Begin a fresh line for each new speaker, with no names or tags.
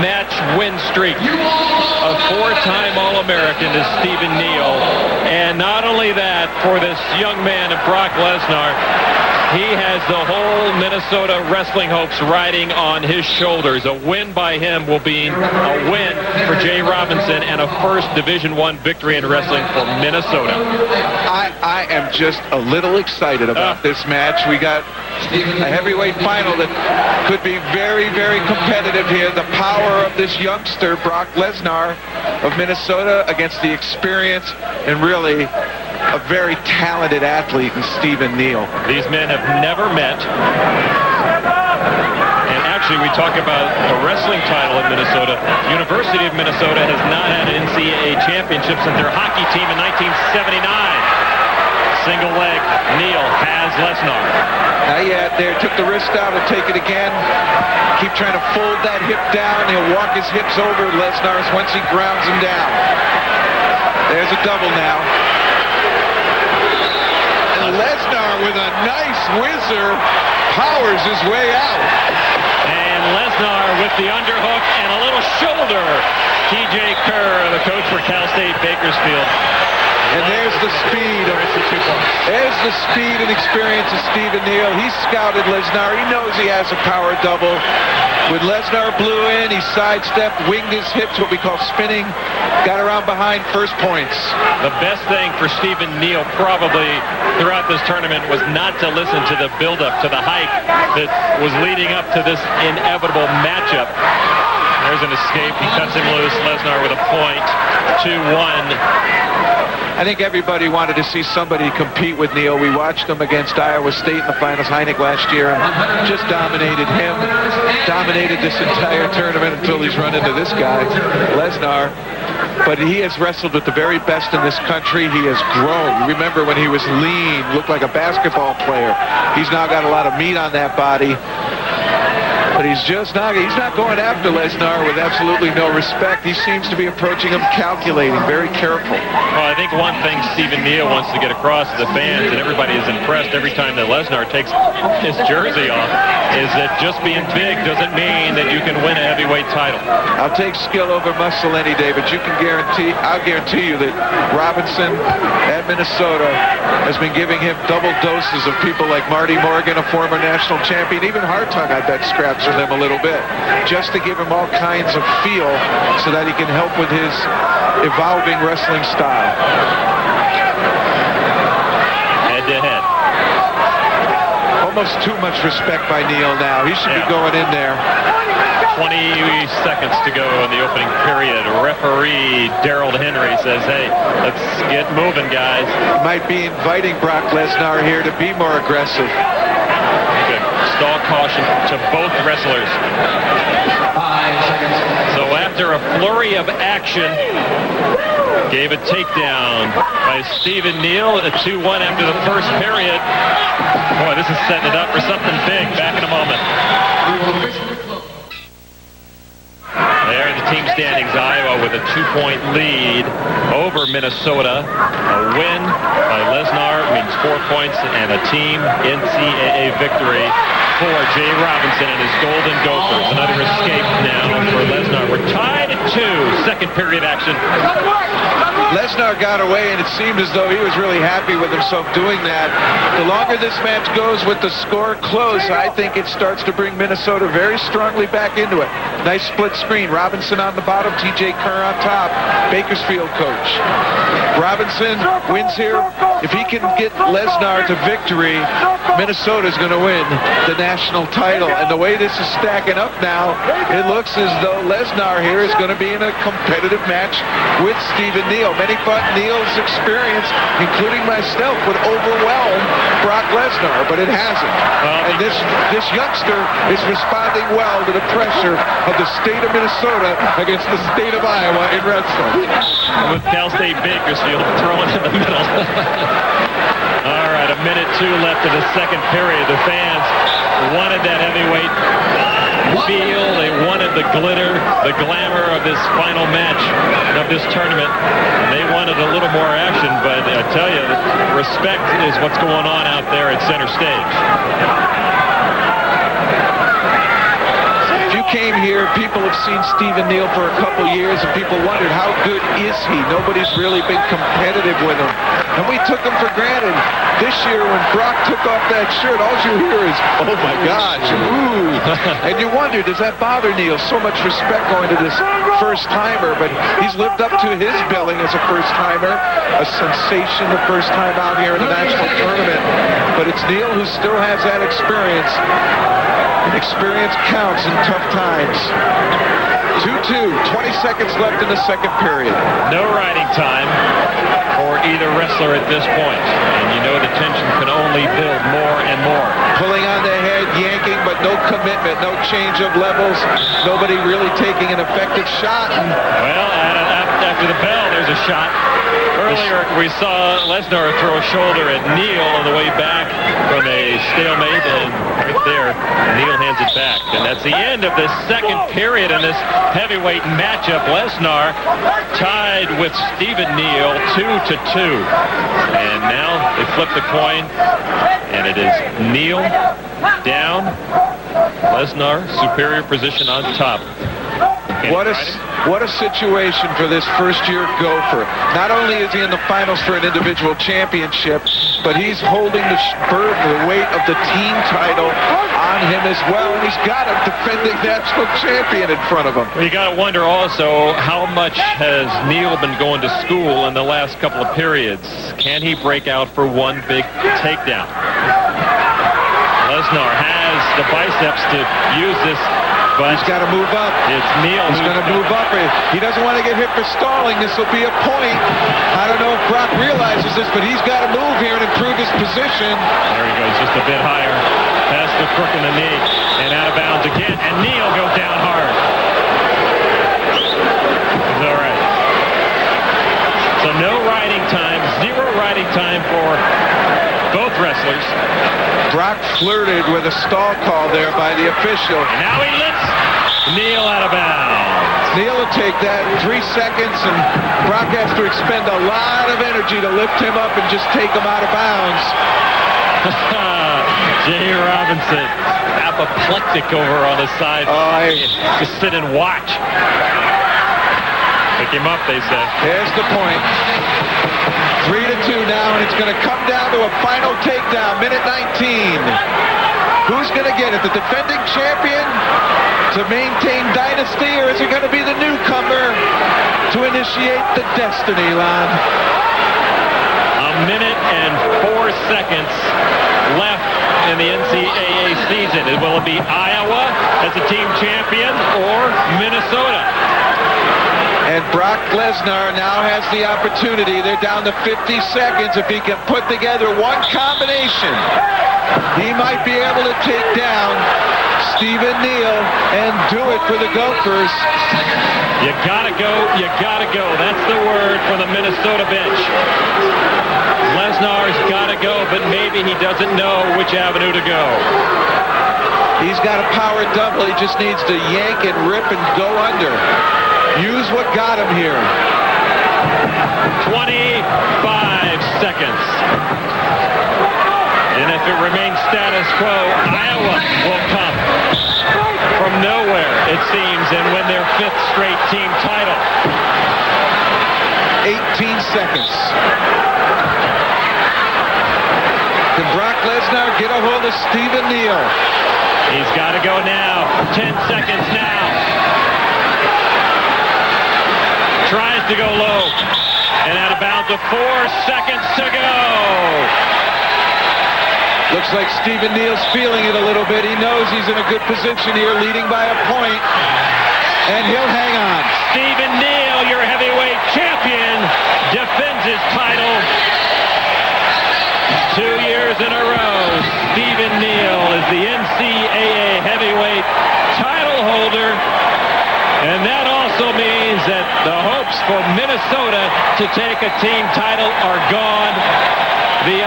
match win streak. A 4-time All-American is Stephen Neal. And not only that, for this young man of Brock Lesnar, he has the whole Minnesota wrestling hopes riding on his shoulders. A win by him will be a win for Jay Robinson and a first Division I victory in wrestling for Minnesota.
I am just a little excited about this match. We got a heavyweight final that could be very, very competitive here. The power of this youngster, Brock Lesnar of Minnesota, against the experience and really a very talented athlete in Stephen Neal.
These men have never met. And actually, we talk about a wrestling title in Minnesota. University of Minnesota has not had an NCAA championship since their hockey team in 1979. Single leg, Neal has Lesnar.
Not yet. There, took the wrist out. He'll take it again. Keep trying to fold that hip down. He'll walk his hips over Lesnar's once he grounds him down. There's a double now. Lesnar with a nice whizzer powers his way out.
And Lesnar with the underhook and a little shoulder. T.J. Kerr, the coach for Cal State Bakersfield.
And there's the speed. There's the speed and experience of Stephen Neal. He scouted Lesnar. He knows he has a power double. When Lesnar blew in, he sidestepped, winged his hips, what we call spinning, got around behind, first points.
The best thing for Stephen Neal probably throughout this tournament was not to listen to the buildup, to the hype that was leading up to this inevitable matchup. There's an escape. He cuts him loose. Lesnar with a point. 2-1.
I think everybody wanted to see somebody compete with Neal. We watched him against Iowa State in the finals, Heineck last year, and just dominated him, dominated this entire tournament until he's run into this guy, Lesnar. But he has wrestled with the very best in this country. He has grown. You remember when he was lean, looked like a basketball player. He's now got a lot of meat on that body. But he's not going after Lesnar with absolutely no respect. He seems to be approaching him calculating, very careful.
Well, I think one thing Stephen Neal wants to get across to the fans, and everybody is impressed every time that Lesnar takes his jersey off, is that just being big doesn't mean that you can win a heavyweight title.
I'll take skill over muscle any day, but I'll guarantee you that Robinson at Minnesota has been giving him double doses of people like Marty Morgan, a former national champion, even Hartung, I bet, scraps for them a little bit, just to give him all kinds of feel so that he can help with his evolving wrestling style.
Head to head.
Almost too much respect by Neal now. He should be going in there.
20 seconds to go in the opening period. Referee Darrell Henry says, hey, let's get moving, guys.
He might be inviting Brock Lesnar here to be more aggressive.
Good. Stall caution to both wrestlers.
5 seconds.
So after a flurry of action, gave a takedown by Stephen Neal at 2-1 after the first period. Boy, this is setting it up for something big. Back in a moment. There in the team standings, Iowa with a 2-point lead over Minnesota. A win by Lesnar means 4 points and a team NCAA victory for Jay Robinson and his Golden Gophers. Another escape now for Lesnar. We're tied at 2. Second period action.
Lesnar got away, and it seemed as though he was really happy with himself doing that. The longer this match goes with the score close, I think it starts to bring Minnesota very strongly back into it. Nice split screen. Robinson on the bottom, T.J. Kerr on top. Bakersfield coach. Robinson wins here. If he can get Lesnar to victory, Minnesota's going to win the national title. And the way this is stacking up now, it looks as though Lesnar here is going to be in a competitive match with Stephen Neal. Many thought Neal's experience, including myself, would overwhelm Brock Lesnar, but it hasn't. And this youngster is responding well to the pressure of the state of Minnesota against the state of Iowa in wrestling.
With Cal State Bakersfield throwing in the middle. All right, a minute 2 left of the second period. The fans wanted that heavyweight feel. They wanted the glitter, the glamour of this final match of this tournament. They wanted a little more action, but I tell you, respect is what's going on out there at center stage.
If you came here, people have seen Stephen Neal for a couple years, and people wondered, how good is he? Nobody's really been competitive with him. And we took him for granted. This year, when Brock took off that shirt, all you hear is, oh my gosh, ooh. And you wonder, does that bother Neal? So much respect going to this first-timer, but he's lived up to his billing as a first-timer, a sensation the first time out here in the national tournament. But it's Neal who still has that experience. And experience counts in tough times. 2-2, 20 seconds left in the second period.
No riding time for either wrestler at this point. And you know the tension can only build more and more.
Pulling on the head, yanking, but no commitment, no change of levels. Nobody really taking an effective shot.
Well, after the bell, there's a shot. Earlier, we saw Lesnar throw a shoulder at Neal on the way back from a stalemate, and right there, Neal hands it back. And that's the end of this second period in this heavyweight matchup. Lesnar tied with Stephen Neal 2-2. And now they flip the coin, and it is Neal down. Lesnar, superior position on top.
What a situation for this first-year gopher. Not only is he in the finals for an individual championship, but he's holding the burden, the weight of the team title on him as well. And he's got a defending national champion in front of him.
Well, you got to wonder also, how much has Neal been going to school in the last couple of periods? Can he break out for one big takedown? Lesnar has the biceps to use this. But
he's got to move up.
It's Neal.
He's going to move up. He doesn't want to get hit for stalling. This will be a point. I don't know if Brock realizes this, but he's got to move here and improve his position.
There he goes, just a bit higher. Past the crook in the knee. And out of bounds again. And Neal goes down hard. He's all right. So no riding time. Zero riding time for both wrestlers.
Brock flirted with a stall call there by the official.
And now he lifts Neal out of bounds.
Neal will take that 3 seconds, and Brock has to expend a lot of energy to lift him up and just take him out of bounds.
Jay Robinson, apoplectic over on the side. Just sit and watch. Pick him up, they say.
There's the point. 3-2 now, and it's going to come down to a final takedown, minute 19. Who's going to get it? The defending champion to maintain dynasty, or is it going to be the newcomer to initiate the destiny, Lon?
A minute and 4 seconds left in the NCAA season. Will it be Iowa as the team champion or Minnesota?
And Brock Lesnar now has the opportunity. They're down to 50 seconds. If he can put together one combination, he might be able to take down Stephen Neal and do it for the Gophers.
You gotta go, you gotta go. That's the word from the Minnesota bench. Lesnar's gotta go, but maybe he doesn't know which avenue to go.
He's got a power double. He just needs to yank and rip and go under. Use what got him here.
25 seconds. And if it remains status quo, Iowa will come from nowhere, it seems, and win their 5th straight team title.
18 seconds. Can Brock Lesnar get a hold of Stephen Neal?
He's got to go now. 10 seconds now. Tries to go low. And out of bounds with 4 seconds to go.
Looks like Stephen Neal's feeling it a little bit. He knows he's in a good position here, leading by a point. And he'll hang on.
Stephen Neal, your heavyweight champion, defends his title 2 years in a row. Stephen Neal is the NCAA heavyweight title holder. And that also means that the hopes for Minnesota to take a team title are gone. The